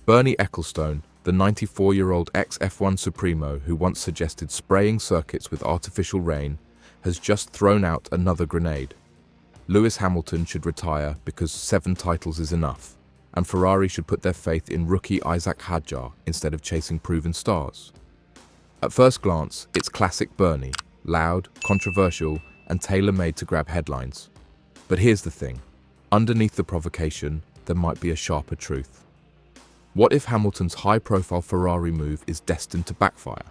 Bernie Ecclestone, the 94-year-old ex-F1 Supremo who once suggested spraying circuits with artificial rain, has just thrown out another grenade. Lewis Hamilton should retire because 7 titles is enough, and Ferrari should put their faith in rookie Isack Hadjar instead of chasing proven stars. At first glance, it's classic Bernie, loud, controversial, and tailor-made to grab headlines. But here's the thing. Underneath the provocation, there might be a sharper truth. What if Hamilton's high-profile Ferrari move is destined to backfire?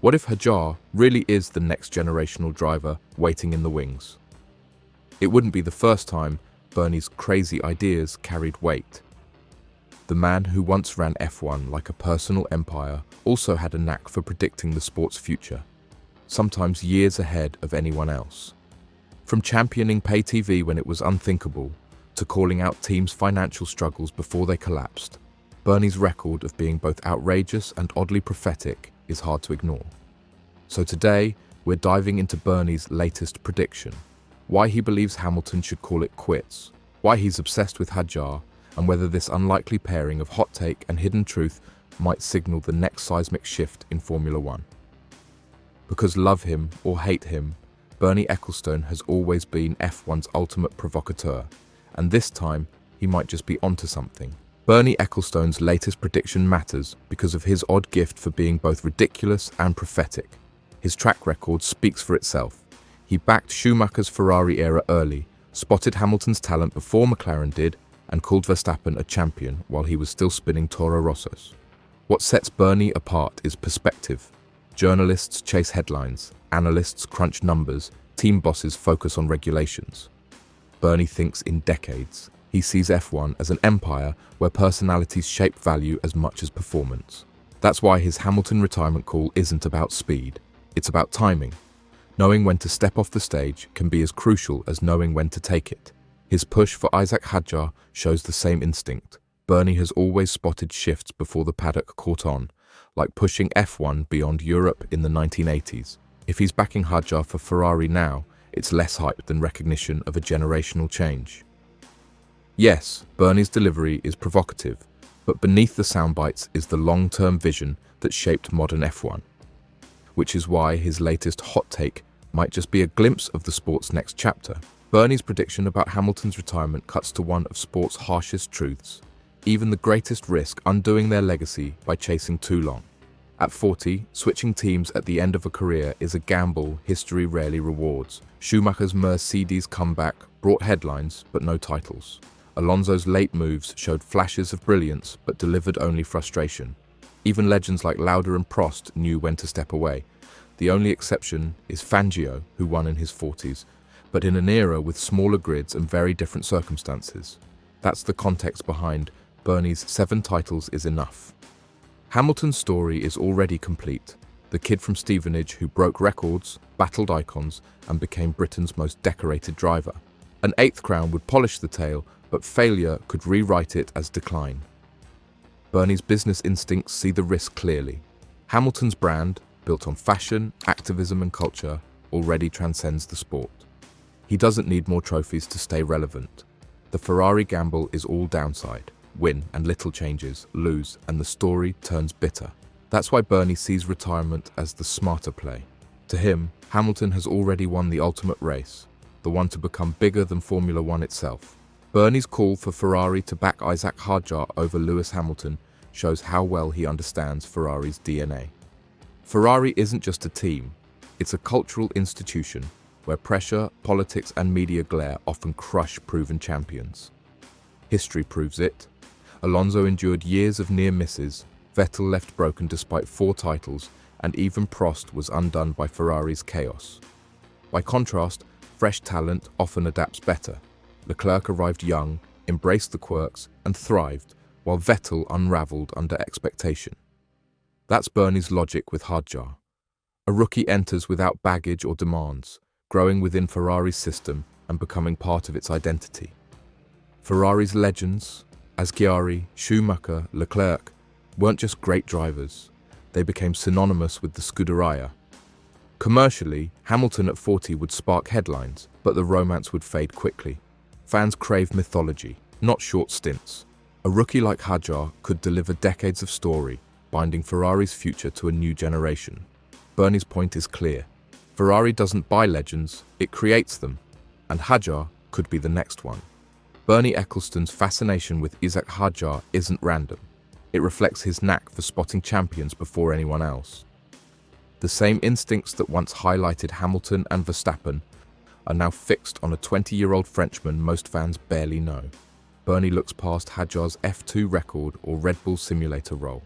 What if Hadjar really is the next generational driver waiting in the wings? It wouldn't be the first time Bernie's crazy ideas carried weight. The man who once ran F1 like a personal empire also had a knack for predicting the sport's future, sometimes years ahead of anyone else. From championing pay TV when it was unthinkable, to calling out teams' financial struggles before they collapsed, Bernie's record of being both outrageous and oddly prophetic is hard to ignore. So today, we're diving into Bernie's latest prediction, why he believes Hamilton should call it quits, why he's obsessed with Hadjar, and whether this unlikely pairing of hot take and hidden truth might signal the next seismic shift in Formula One. Because love him or hate him, Bernie Ecclestone has always been F1's ultimate provocateur, and this time he might just be onto something. Bernie Ecclestone's latest prediction matters because of his odd gift for being both ridiculous and prophetic. His track record speaks for itself. He backed Schumacher's Ferrari era early, spotted Hamilton's talent before McLaren did, and called Verstappen a champion while he was still spinning Toro Rossos. What sets Bernie apart is perspective. Journalists chase headlines, analysts crunch numbers, team bosses focus on regulations. Bernie thinks in decades. He sees F1 as an empire where personalities shape value as much as performance. That's why his Hamilton retirement call isn't about speed. It's about timing. Knowing when to step off the stage can be as crucial as knowing when to take it. His push for Isack Hadjar shows the same instinct. Bernie has always spotted shifts before the paddock caught on, like pushing F1 beyond Europe in the 1980s. If he's backing Hadjar for Ferrari now, it's less hype than recognition of a generational change. Yes, Bernie's delivery is provocative, but beneath the soundbites is the long-term vision that shaped modern F1. Which is why his latest hot take might just be a glimpse of the sport's next chapter. Bernie's prediction about Hamilton's retirement cuts to one of sport's harshest truths. Even the greatest risk undoing their legacy by chasing too long. At 40, switching teams at the end of a career is a gamble history rarely rewards. Schumacher's Mercedes comeback brought headlines but no titles. Alonso's late moves showed flashes of brilliance but delivered only frustration. Even legends like Lauda and Prost knew when to step away. The only exception is Fangio, who won in his 40s, but in an era with smaller grids and very different circumstances. That's the context behind Bernie's 7 titles is enough. Hamilton's story is already complete. The kid from Stevenage who broke records, battled icons, and became Britain's most decorated driver. An 8th crown would polish the tale, but failure could rewrite it as decline. Bernie's business instincts see the risk clearly. Hamilton's brand, built on fashion, activism, and culture, already transcends the sport. He doesn't need more trophies to stay relevant. The Ferrari gamble is all downside. Win and little changes, lose, and the story turns bitter. That's why Bernie sees retirement as the smarter play. To him, Hamilton has already won the ultimate race, the one to become bigger than Formula One itself. Bernie's call for Ferrari to back Isack Hadjar over Lewis Hamilton shows how well he understands Ferrari's DNA. Ferrari isn't just a team, it's a cultural institution where pressure, politics, and media glare often crush proven champions. History proves it. Alonso endured years of near misses, Vettel left broken despite 4 titles, and even Prost was undone by Ferrari's chaos. By contrast, fresh talent often adapts better. Leclerc arrived young, embraced the quirks, and thrived, while Vettel unraveled under expectation. That's Bernie's logic with Hadjar. A rookie enters without baggage or demands, growing within Ferrari's system and becoming part of its identity. Ferrari's legends, Aschiari, Schumacher, Leclerc, weren't just great drivers, they became synonymous with the Scuderia. Commercially, Hamilton at 40 would spark headlines, but the romance would fade quickly. Fans crave mythology, not short stints. A rookie like Hadjar could deliver decades of story, binding Ferrari's future to a new generation. Bernie's point is clear. Ferrari doesn't buy legends, it creates them, and Hadjar could be the next one. Bernie Ecclestone's fascination with Isack Hadjar isn't random. It reflects his knack for spotting champions before anyone else. The same instincts that once highlighted Hamilton and Verstappen are now fixed on a 20-year-old Frenchman most fans barely know. Bernie looks past Hadjar's F2 record or Red Bull simulator role.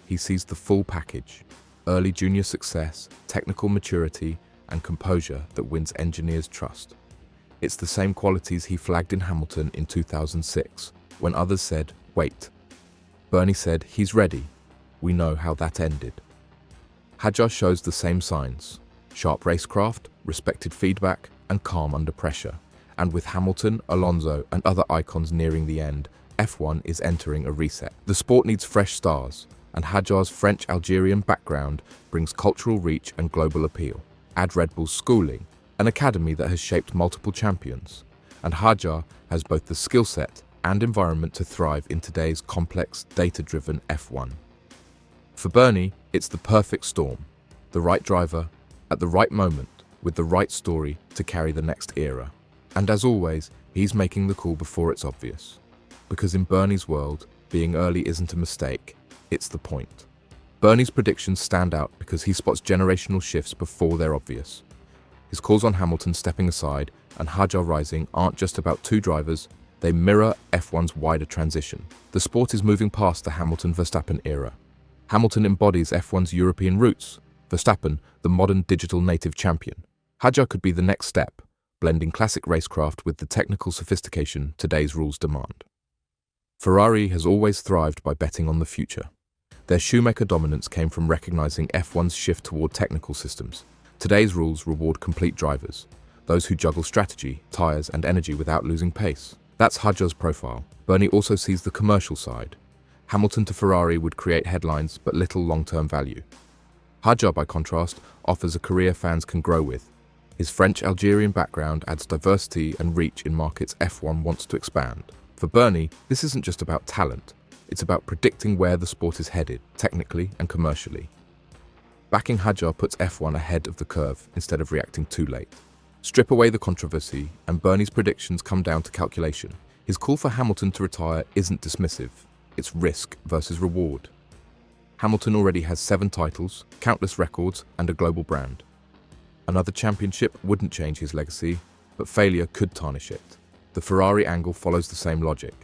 He sees the full package: early junior success, technical maturity, and composure that wins engineers' trust. It's the same qualities he flagged in Hamilton in 2006, when others said, wait. Bernie said, he's ready. We know how that ended. Hadjar shows the same signs: sharp racecraft, respected feedback, and calm under pressure. And with Hamilton, Alonso, and other icons nearing the end, F1 is entering a reset. The sport needs fresh stars, and Hadjar's French-Algerian background brings cultural reach and global appeal. Add Red Bull's schooling, an academy that has shaped multiple champions, and Hadjar has both the skill set and environment to thrive in today's complex, data-driven F1. For Bernie, it's the perfect storm: the right driver, at the right moment, with the right story to carry the next era. And as always, he's making the call before it's obvious. Because in Bernie's world, being early isn't a mistake, it's the point. Bernie's predictions stand out because he spots generational shifts before they're obvious. His calls on Hamilton stepping aside and Hadjar rising aren't just about two drivers, they mirror F1's wider transition. The sport is moving past the Hamilton-Verstappen era. Hamilton embodies F1's European roots, Verstappen the modern digital native champion. Hadjar could be the next step, blending classic racecraft with the technical sophistication today's rules demand. Ferrari has always thrived by betting on the future. Their Shoemaker dominance came from recognizing F1's shift toward technical systems. Today's rules reward complete drivers, those who juggle strategy, tires, and energy without losing pace. That's Hadjar's profile. Bernie also sees the commercial side. Hamilton to Ferrari would create headlines but little long-term value. Hadjar, by contrast, offers a career fans can grow with. His French-Algerian background adds diversity and reach in markets F1 wants to expand. For Bernie, this isn't just about talent. It's about predicting where the sport is headed, technically and commercially. Backing Hadjar puts F1 ahead of the curve instead of reacting too late. Strip away the controversy, and Bernie's predictions come down to calculation. His call for Hamilton to retire isn't dismissive. It's risk versus reward. Hamilton already has 7 titles, countless records, and a global brand. Another championship wouldn't change his legacy, but failure could tarnish it. The Ferrari angle follows the same logic.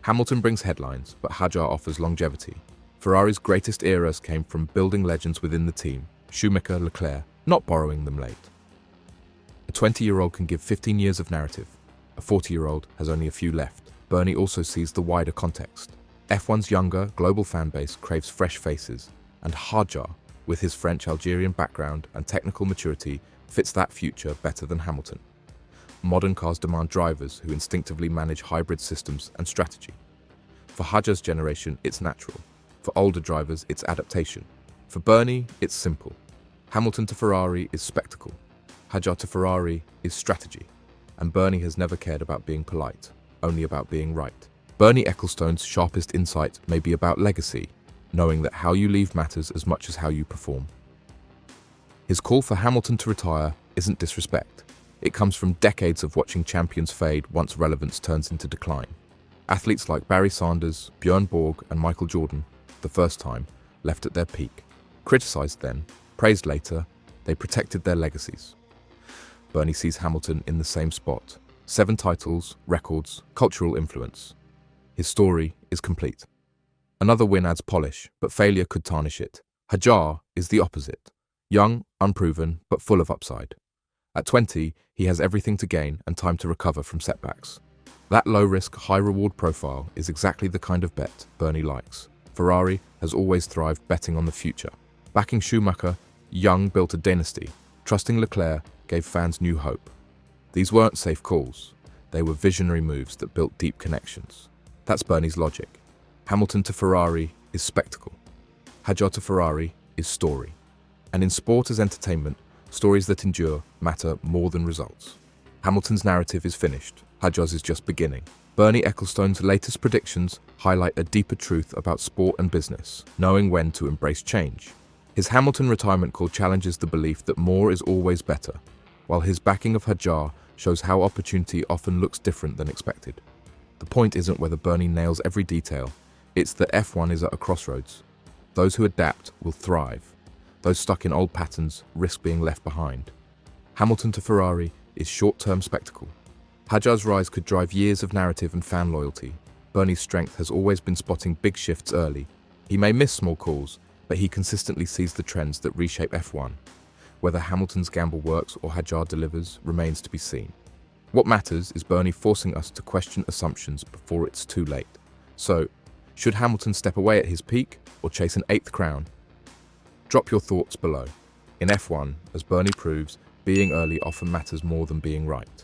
Hamilton brings headlines, but Hadjar offers longevity. Ferrari's greatest eras came from building legends within the team: Schumacher, Leclerc, not borrowing them late. A 20-year-old can give 15 years of narrative. A 40-year-old has only a few left. Bernie also sees the wider context. F1's younger, global fanbase craves fresh faces, and Hadjar, with his French-Algerian background and technical maturity, fits that future better than Hamilton. Modern cars demand drivers who instinctively manage hybrid systems and strategy. For Hadjar's generation, it's natural. For older drivers, it's adaptation. For Bernie, it's simple. Hamilton to Ferrari is spectacle. Hadjar to Ferrari is strategy. And Bernie has never cared about being polite, only about being right. Bernie Ecclestone's sharpest insight may be about legacy, knowing that how you leave matters as much as how you perform. His call for Hamilton to retire isn't disrespect. It comes from decades of watching champions fade once relevance turns into decline. Athletes like Barry Sanders, Björn Borg, and Michael Jordan, the first time, left at their peak. Criticized then, praised later, they protected their legacies. Bernie sees Hamilton in the same spot: 7 titles, records, cultural influence. His story is complete. Another win adds polish, but failure could tarnish it. Hadjar is the opposite. Young, unproven, but full of upside. At 20, he has everything to gain and time to recover from setbacks. That low-risk, high-reward profile is exactly the kind of bet Bernie likes. Ferrari has always thrived betting on the future. Backing Schumacher, Young built a dynasty. Trusting Leclerc gave fans new hope. These weren't safe calls. They were visionary moves that built deep connections. That's Bernie's logic. Hamilton to Ferrari is spectacle. Hadjar to Ferrari is story. And in sport as entertainment, stories that endure matter more than results. Hamilton's narrative is finished. Hadjar's is just beginning. Bernie Ecclestone's latest predictions highlight a deeper truth about sport and business, knowing when to embrace change. His Hamilton retirement call challenges the belief that more is always better, while his backing of Hadjar shows how opportunity often looks different than expected. The point isn't whether Bernie nails every detail, it's that F1 is at a crossroads. Those who adapt will thrive. Those stuck in old patterns risk being left behind. Hamilton to Ferrari is short-term spectacle. Hadjar's rise could drive years of narrative and fan loyalty. Bernie's strength has always been spotting big shifts early. He may miss small calls, but he consistently sees the trends that reshape F1. Whether Hamilton's gamble works or Hadjar delivers remains to be seen. What matters is Bernie forcing us to question assumptions before it's too late. So, should Hamilton step away at his peak or chase an 8th crown? Drop your thoughts below. In F1, as Bernie proves, being early often matters more than being right.